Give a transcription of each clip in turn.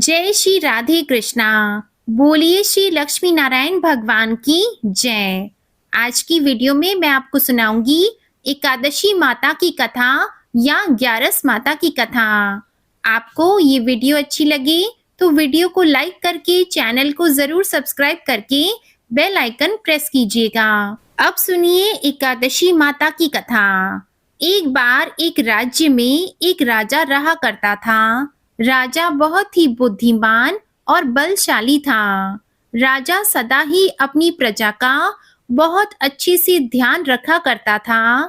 जय श्री राधे कृष्णा। बोलिए श्री लक्ष्मी नारायण भगवान की जय। आज की वीडियो में मैं आपको सुनाऊंगी एकादशी माता की कथा या ग्यारस माता की कथा। आपको ये वीडियो अच्छी लगे तो वीडियो को लाइक करके चैनल को जरूर सब्सक्राइब करके बेल आइकन प्रेस कीजिएगा। अब सुनिए एकादशी माता की कथा। एक बार एक राज्य में एक राजा रहा करता था। राजा बहुत ही बुद्धिमान और बलशाली था। राजा सदा ही अपनी प्रजा का बहुत अच्छे से ध्यान रखा करता था।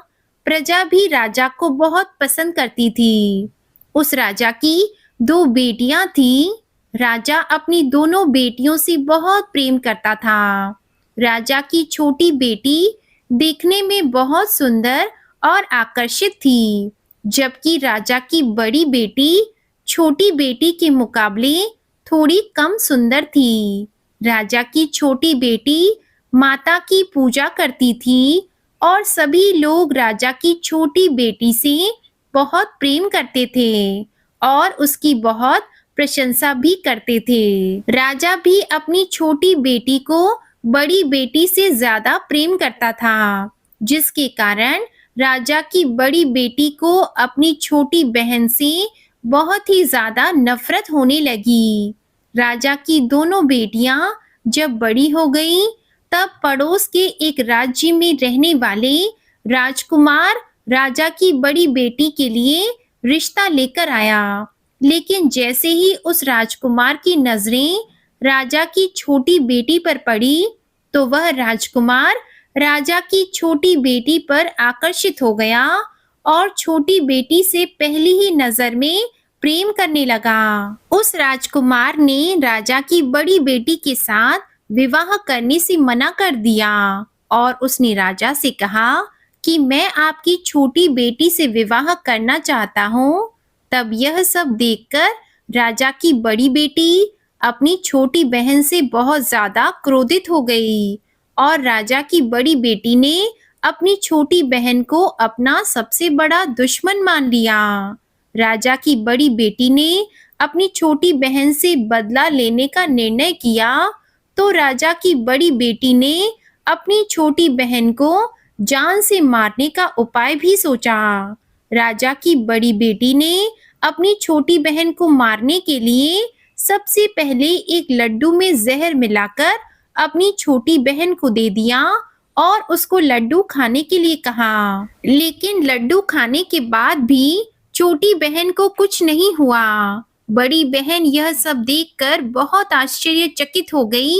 प्रजा भी राजा को बहुत पसंद करती थी। उस राजा की दो बेटियां थीं। राजा अपनी दोनों बेटियों से बहुत प्रेम करता था। राजा की छोटी बेटी देखने में बहुत सुंदर और आकर्षित थी, जबकि राजा की बड़ी बेटी छोटी बेटी के मुकाबले थोड़ी कम सुंदर थी। राजा की छोटी बेटी माता की पूजा करती थी और सभी लोग राजा की छोटी बेटी से बहुत प्रेम करते थे और उसकी बहुत प्रशंसा भी करते थे। राजा भी अपनी छोटी बेटी को बड़ी बेटी से ज्यादा प्रेम करता था, जिसके कारण राजा की बड़ी बेटी को अपनी छोटी बहन से बहुत ही ज्यादा नफरत होने लगी। राजा की दोनों बेटियां जब बड़ी हो गईं, तब पड़ोस के एक राज्य में रहने वाले राजकुमार राजा की बड़ी बेटी के लिए रिश्ता लेकर आया। लेकिन जैसे ही उस राजकुमार की नजरें राजा की छोटी बेटी पर पड़ी, तो वह राजकुमार राजा की छोटी बेटी पर आकर्षित हो गया और छोटी बेटी से पहली ही नजर में प्रेम करने लगा। उस राजकुमार ने राजा की बड़ी बेटी के साथ विवाह करने से मना कर दिया और उसने राजा से कहा कि मैं आपकी छोटी बेटी से विवाह करना चाहता हूँ। तब यह सब देखकर राजा की बड़ी बेटी अपनी छोटी बहन से बहुत ज्यादा क्रोधित हो गई और राजा की बड़ी बेटी ने अपनी छोटी बहन को अपना सबसे बड़ा दुश्मन मान लिया। राजा की बड़ी बेटी ने अपनी छोटी बहन से बदला लेने का निर्णय किया, तो राजा की बड़ी बेटी ने अपनी छोटी बहन को जान से मारने का उपाय भी सोचा। राजा की बड़ी बेटी ने अपनी छोटी बहन को मारने के लिए सबसे पहले एक लड्डू में जहर मिलाकर अपनी छोटी बहन को दे दिया और उसको लड्डू खाने के लिए कहा। लेकिन लड्डू खाने के बाद भी छोटी बहन को कुछ नहीं हुआ। बड़ी बहन यह सब देखकर बहुत आश्चर्यचकित हो गई,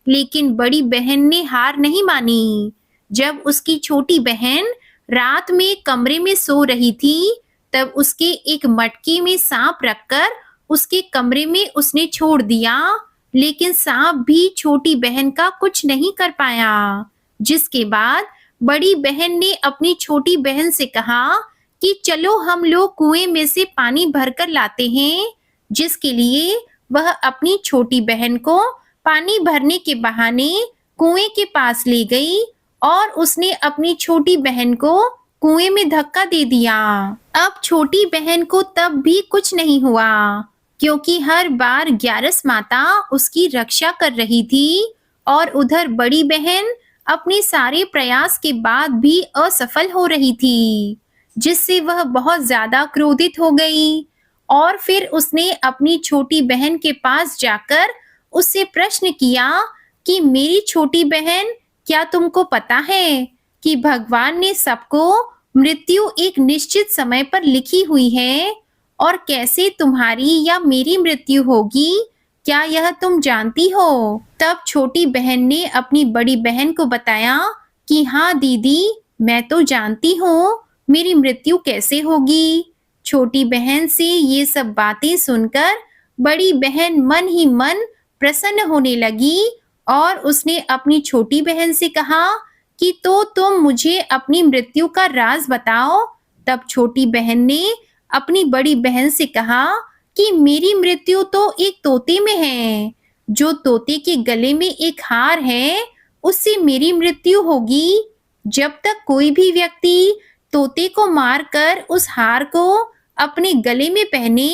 लेकिन बड़ी बहन ने हार नहीं मानी। जब उसकी छोटी बहन रात में कमरे में सो रही थी, तब उसके एक मटके में सांप रखकर उसके कमरे में उसने छोड़ दिया, लेकिन सांप भी छोटी बहन का कुछ नहीं कर पाया। जिसके बाद बड़ी बहन ने अपनी छोटी बहन से कहा कि चलो हम लोग कुएं में से पानी भरकर लाते हैं, जिसके लिए वह अपनी छोटी बहन को पानी भरने के बहाने कुएं के पास ले गई और उसने अपनी छोटी बहन को कुएं में धक्का दे दिया। अब छोटी बहन को तब भी कुछ नहीं हुआ, क्योंकि हर बार ग्यारस माता उसकी रक्षा कर रही थी और उधर बड़ी बहन अपने सारे प्रयास के बाद भी असफल हो रही थी, जिससे वह बहुत ज्यादा क्रोधित हो गई और फिर उसने अपनी छोटी बहन के पास जाकर उससे प्रश्न किया कि मेरी छोटी बहन, क्या तुमको पता है कि भगवान ने सबको मृत्यु एक निश्चित समय पर लिखी हुई है और कैसे तुम्हारी या मेरी मृत्यु होगी, क्या यह तुम जानती हो? तब छोटी बहन ने अपनी बड़ी बहन को बताया कि हाँ दीदी, मैं तो जानती हूँ मेरी मृत्यु कैसे होगी। छोटी बहन से ये सब बातें सुनकर बड़ी बहन मन ही मन प्रसन्न होने लगी और उसने अपनी छोटी बहन से कहा कि तो तुम मुझे अपनी मृत्यु का राज बताओ। तब छोटी बहन ने अपनी बड़ी बहन से कहा कि मेरी मृत्यु तो एक तोते में है। जो तोते के गले में एक हार है, उससे मेरी मृत्यु होगी। जब तक कोई भी व्यक्ति तोते को मारकर उस हार को अपने गले में पहने,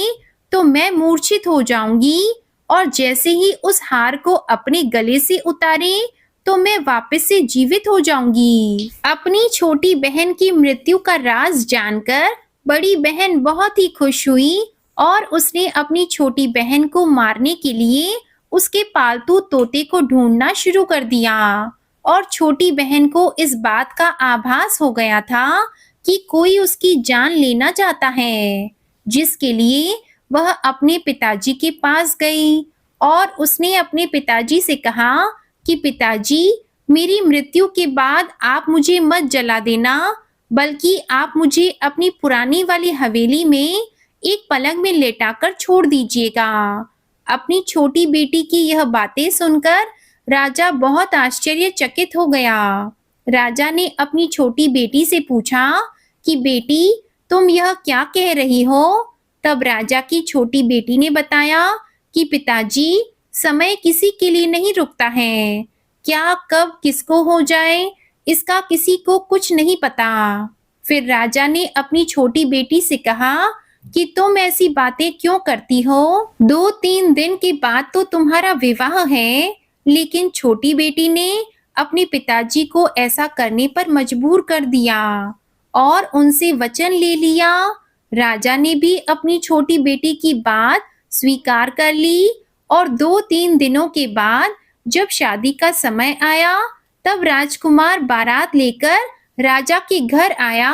तो मैं मूर्छित हो जाऊंगी और जैसे ही उस हार को अपने गले से उतारे तो मैं वापस से जीवित हो जाऊंगी। अपनी छोटी बहन की मृत्यु का राज जानकर बड़ी बहन बहुत ही खुश हुई और उसने अपनी छोटी बहन को मारने के लिए उसके पालतू तोते को ढूंढना शुरू कर दिया। और छोटी बहन को इस बात का आभास हो गया था कि कोई उसकी जान लेना चाहता है, जिसके लिए वह अपने पिताजी के पास गई और उसने अपने पिताजी से कहा कि पिताजी, मेरी मृत्यु के बाद आप मुझे मत जला देना, बल्कि आप मुझे अपनी पुरानी वाली हवेली में एक पलंग में लेटाकर छोड़ दीजिएगा। अपनी छोटी बेटी की यह बातें सुनकर राजा बहुत आश्चर्यचकित हो गया। राजा ने अपनी छोटी बेटी से पूछा कि बेटी, तुम यह क्या कह रही हो? तब राजा की छोटी बेटी ने बताया कि पिताजी, समय किसी के लिए नहीं रुकता है। क्या कब किसको हो जाए, इसका किसी को कुछ नहीं पता। फिर राजा ने अपनी छोटी बेटी से कहा कि तुम ऐसी बातें क्यों करती हो? 2-3 दिन के बाद तो तुम्हारा विवाह है। लेकिन छोटी बेटी ने अपने पिताजी को ऐसा करने पर मजबूर कर दिया और उनसे वचन ले लिया। राजा ने भी अपनी छोटी बेटी की बात स्वीकार कर ली और 2-3 दिनों के बाद जब शादी का समय आया, तब राजकुमार बारात लेकर राजा के घर आया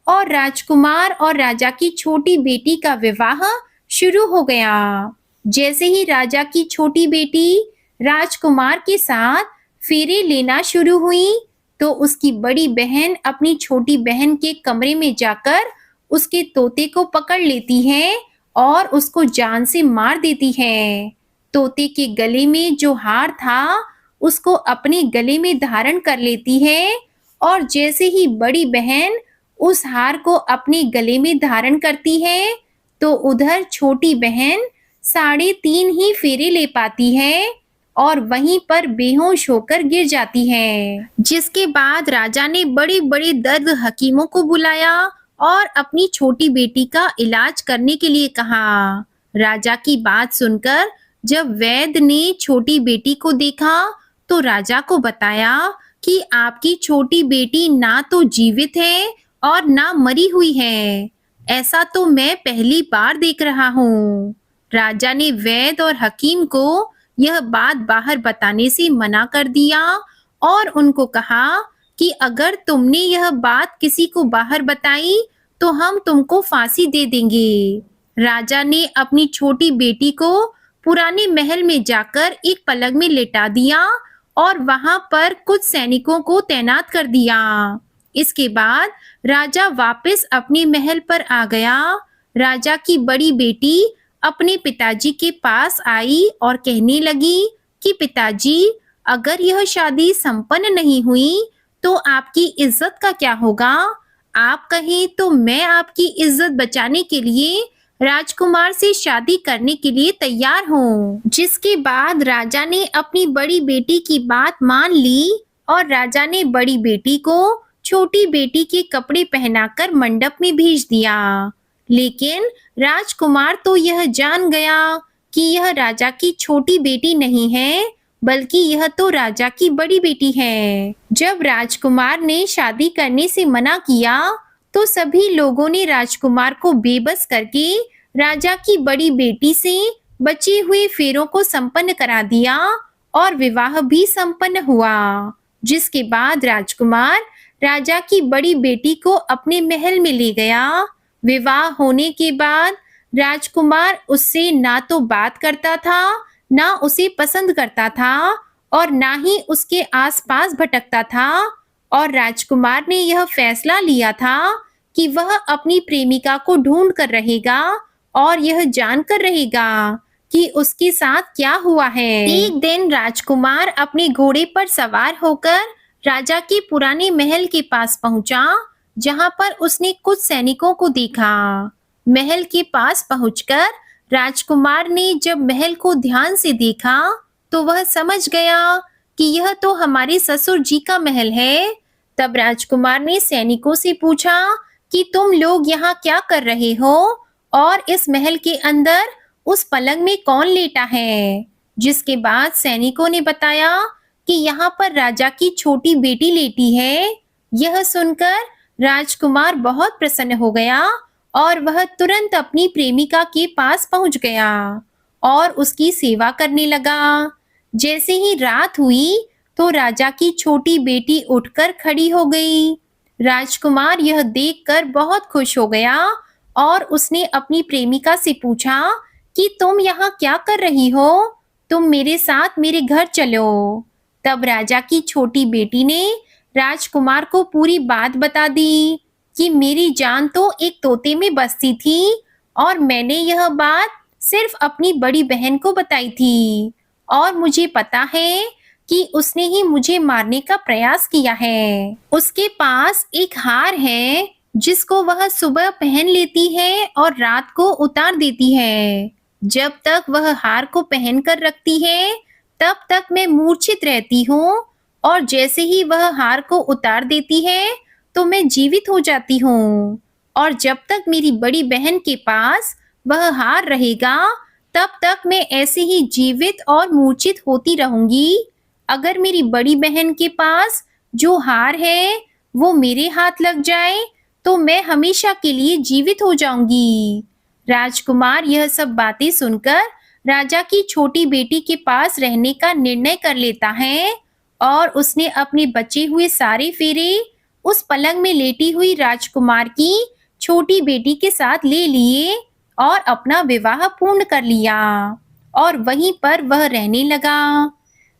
और राजकुमार और राजा की छोटी बेटी का विवाह शुरू हो गया। जैसे ही राजा की छोटी बेटी राजकुमार के साथ फेरे लेना शुरू हुई, तो उसकी बड़ी बहन अपनी छोटी बहन के कमरे में जाकर उसके तोते को पकड़ लेती है और उसको जान से मार देती है। तोते के गले में जो हार था, उसको अपने गले में धारण कर लेती है और जैसे ही बड़ी बहन उस हार को अपने गले में धारण करती है, तो उधर छोटी बहन 3.5 ही फेरे ले पाती है और वहीं पर बेहोश होकर गिर जाती है। जिसके बाद राजा ने बड़े बड़े दर्द हकीमों को बुलाया और अपनी छोटी बेटी का इलाज करने के लिए कहा। राजा की बात सुनकर जब वैद्य ने छोटी बेटी को देखा, तो राजा को बताया कि आपकी छोटी बेटी ना तो जीवित है और ना मरी हुई है। ऐसा तो मैं पहली बार देख रहा हूँ। राजा ने वैद्य और हकीम को यह बात बाहर बताने से मना कर दिया और उनको कहा कि अगर तुमने यह बात किसी को बाहर बताई तो हम तुमको फांसी दे देंगे। राजा ने अपनी छोटी बेटी को पुराने महल में जाकर एक पलंग में लेटा दिया और वहां पर कुछ सैनिकों को तैनात कर दिया। इसके बाद राजा वापस अपने महल पर आ गया। राजा की बड़ी बेटी अपने पिताजी के पास आई और कहने लगी कि पिताजी, अगर यह शादी संपन्न नहीं हुई तो आपकी इज्जत का क्या होगा? आप कहें तो मैं आपकी इज्जत बचाने के लिए राजकुमार से शादी करने के लिए तैयार हूँ। जिसके बाद राजा ने अपनी बड़ी बेटी की बात मान ली और राजा ने बड़ी बेटी को छोटी बेटी के कपड़े पहनाकर मंडप में भेज दिया। लेकिन राजकुमार तो यह जान गया कि यह राजा की छोटी बेटी नहीं है, बल्कि यह तो राजा की बड़ी बेटी है। जब राजकुमार ने शादी करने से मना किया, तो सभी लोगों ने राजकुमार को बेबस करके राजा की बड़ी बेटी से बचे हुए फेरों को संपन्न करा दिया और विवाह भी संपन्न हुआ। जिसके बाद राजकुमार राजा की बड़ी बेटी को अपने महल में ले गया। विवाह होने के बाद राजकुमार उससे ना तो बात करता था, ना उसे पसंद करता था और ना ही उसके आसपास भटकता था। और राजकुमार ने यह फैसला लिया था कि वह अपनी प्रेमिका को ढूंढ कर रहेगा और यह जानकर रहेगा कि उसके साथ क्या हुआ है। एक दिन राजकुमार अपने घोड़े पर सवार होकर राजा के पुराने महल के पास पहुंचा, जहां पर उसने कुछ सैनिकों को देखा। महल के पास पहुंचकर राजकुमार ने जब महल को ध्यान से देखा, तो वह समझ गया कि यह तो हमारे ससुर जी का महल है। तब राजकुमार ने सैनिकों से पूछा कि तुम लोग यहाँ क्या कर रहे हो और इस महल के अंदर उस पलंग में कौन लेटा है। जिसके बाद सैनिकों ने बताया कि यहाँ पर राजा की छोटी बेटी लेटी है। यह सुनकर राजकुमार बहुत प्रसन्न हो गया और वह तुरंत अपनी प्रेमिका के पास पहुंच गया और उसकी सेवा करने लगा। जैसे ही रात हुई तो राजा की छोटी बेटी उठकर खड़ी हो गई। राजकुमार यह देखकर बहुत खुश हो गया और उसने अपनी प्रेमिका से पूछा कि तुम यहाँ क्या कर रही हो? तुम मेरे साथ मेरे घर चलो। तब राजा की छोटी बेटी ने राजकुमार को पूरी बात बता दी कि मेरी जान तो एक तोते में बसती थी और मैंने यह बात सिर्फ अपनी बड़ी बहन को बताई थी और मुझे पता है कि उसने ही मुझे मारने का प्रयास किया है। उसके पास एक हार है जिसको वह सुबह पहन लेती है और रात को उतार देती है। जब तक वह हार को पहन कर रखती है तब तक मैं मूर्छित रहती हूँ और जैसे ही वह हार को उतार देती है तो मैं जीवित हो जाती हूँ। और जब तक मेरी बड़ी बहन के पास वह हार रहेगा तब तक मैं ऐसे ही जीवित और मूर्छित होती रहूंगी। अगर मेरी बड़ी बहन के पास जो हार है वो मेरे हाथ लग जाए तो मैं हमेशा के लिए जीवित हो जाऊंगी। राजकुमार यह सब बातें सुनकर राजा की छोटी बेटी के पास रहने का निर्णय कर लेता है और उसने अपने बचे हुए सारे फेरे उस पलंग में लेटी हुई राजकुमार की छोटी बेटी के साथ ले लिए और अपना विवाह पूर्ण कर लिया और वहीं पर वह रहने लगा।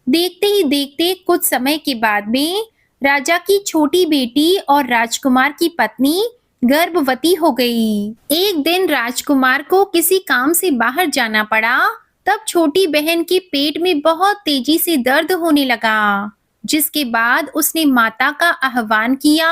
देखते ही देखते कुछ समय के बाद में राजा की छोटी बेटी और राजकुमार की पत्नी गर्भवती हो गई। एक दिन राजकुमार को किसी काम से बाहर जाना पड़ा। तब छोटी बहन के पेट में बहुत तेजी से दर्द होने लगा, जिसके बाद उसने माता का आह्वान किया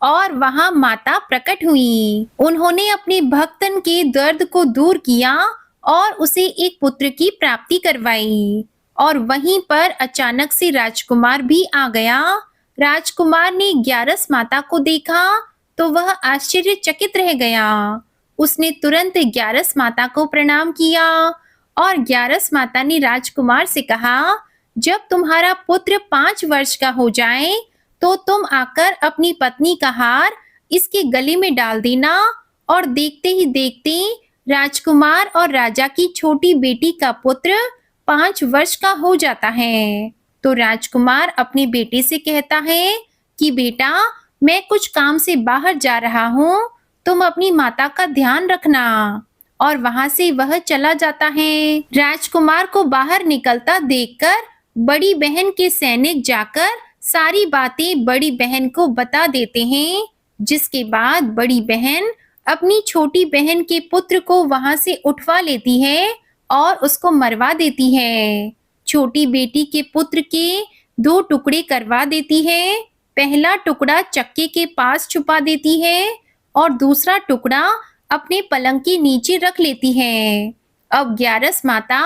और वहां माता प्रकट हुई। उन्होंने अपने भक्तन के दर्द को दूर किया और उसे एक पुत्र की प्राप्ति करवाई। और वहीं पर अचानक से राजकुमार भी आ गया। राजकुमार ने ग्यारस माता को देखा तो वह आश्चर्यचकित रह गया। उसने तुरंत ग्यारस माता को प्रणाम किया और ग्यारस माता ने राजकुमार से कहा, जब तुम्हारा पुत्र 5 वर्ष का हो जाए तो तुम आकर अपनी पत्नी का हार इसके गले में डाल देना। और देखते ही देखते राजकुमार और राजा की छोटी बेटी का पुत्र 5 वर्ष का हो जाता है। तो राजकुमार अपने बेटे से कहता है कि बेटा, मैं कुछ काम से बाहर जा रहा हूँ, तुम अपनी माता का ध्यान रखना। और वहां से वह चला जाता है। राजकुमार को बाहर निकलता देखकर बड़ी बहन के सैनिक जाकर सारी बातें बड़ी बहन को बता देते हैं, जिसके बाद बड़ी बहन अपनी छोटी बहन के पुत्र को वहां से उठवा लेती है और उसको मरवा देती है। छोटी बेटी के पुत्र के 2 टुकड़े करवा देती है। पहला टुकड़ा चक्के के पास छुपा देती है और दूसरा टुकड़ा अपने पलंग के नीचे रख लेती है। अब ग्यारस माता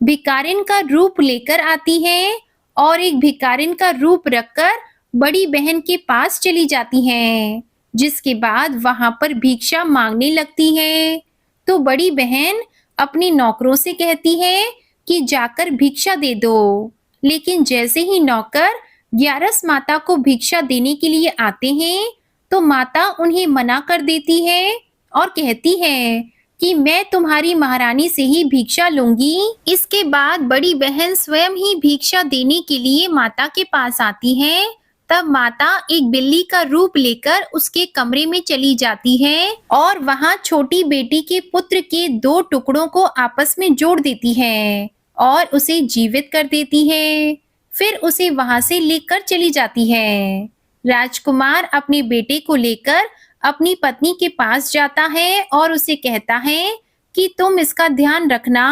भिखारिन का रूप लेकर आती है और एक भिखारिन का रूप रखकर बड़ी बहन के पास चली जाती है, जिसके बाद वहां पर भिक्षा मांगने लगती है। तो बड़ी बहन अपने नौकरों से कहती है कि जाकर भिक्षा दे दो। लेकिन जैसे ही नौकर ग्यारस माता को भिक्षा देने के लिए आते हैं तो माता उन्हें मना कर देती है और कहती है कि मैं तुम्हारी महारानी से ही भिक्षा लूंगी। इसके बाद बड़ी बहन स्वयं ही भिक्षा देने के लिए माता के पास आती है। तब माता एक बिल्ली का रूप लेकर उसके कमरे में चली जाती है और वहां छोटी बेटी के पुत्र के 2 टुकड़ों को आपस में जोड़ देती है और उसे जीवित कर देती है। फिर उसे वहां से लेकर चली जाती है। राजकुमार अपने बेटे को लेकर अपनी पत्नी के पास जाता है और उसे कहता है कि तुम इसका ध्यान रखना।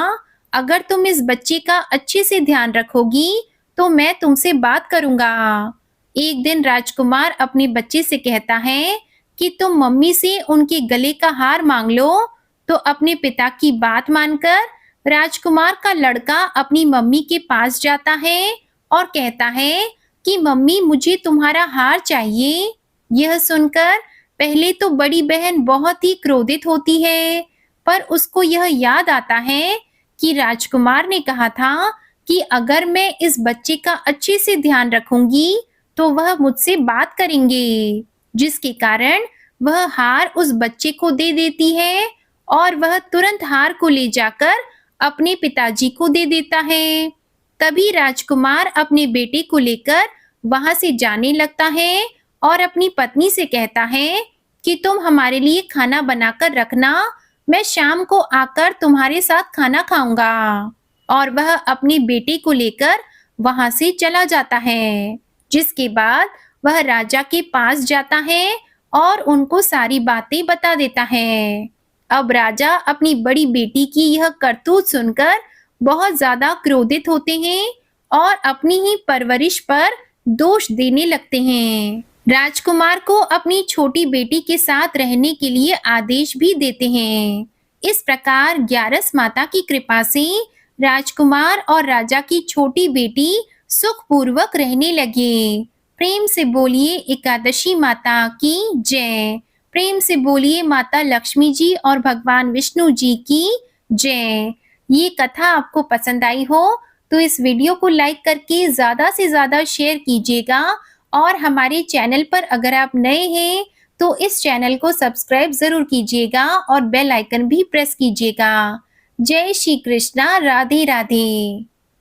अगर तुम इस बच्चे का अच्छे से ध्यान रखोगी तो मैं तुमसे बात करूंगा। एक दिन राजकुमार अपने बच्चे से कहता है कि तुम मम्मी से उनके गले का हार मांग लो। तो अपने पिता की बात मानकर राजकुमार का लड़का अपनी मम्मी के पास जाता है और कहता है कि मम्मी, मुझे तुम्हारा हार चाहिए। यह सुनकर पहले तो बड़ी बहन बहुत ही क्रोधित होती है, पर उसको यह याद आता है कि राजकुमार ने कहा था कि अगर मैं इस बच्चे का अच्छे से ध्यान रखूंगी तो वह मुझसे बात करेंगे, जिसके कारण वह हार उस बच्चे को दे देती है और वह तुरंत हार को ले जाकर अपने पिताजी को दे देता है। तभी राजकुमार अपने बेटे को लेकर वहां से जाने लगता है और अपनी पत्नी से कहता है कि तुम हमारे लिए खाना बनाकर रखना, मैं शाम को आकर तुम्हारे साथ खाना खाऊंगा। और वह अपने बेटे को लेकर वहां से चला जाता है, जिसके बाद वह राजा के पास जाता है और उनको सारी बातें बता देता है। अब राजा अपनी बड़ी बेटी की यह करतूत सुनकर बहुत ज्यादा क्रोधित होते हैं और अपनी ही परवरिश पर दोष देने लगते हैं। राजकुमार को अपनी छोटी बेटी के साथ रहने के लिए आदेश भी देते हैं। इस प्रकार ग्यारस माता की कृपा से राजकुमार और राजा की छोटी बेटी सुखपूर्वक रहने लगे। प्रेम से बोलिए एकादशी माता की जय। प्रेम से बोलिए माता लक्ष्मी जी और भगवान विष्णु जी की जय। ये कथा आपको पसंद आई हो तो इस वीडियो को लाइक करके ज्यादा से ज्यादा शेयर कीजिएगा और हमारे चैनल पर अगर आप नए हैं तो इस चैनल को सब्सक्राइब जरूर कीजिएगा और बेल आइकन भी प्रेस कीजिएगा। जय श्री कृष्णा, राधे राधे।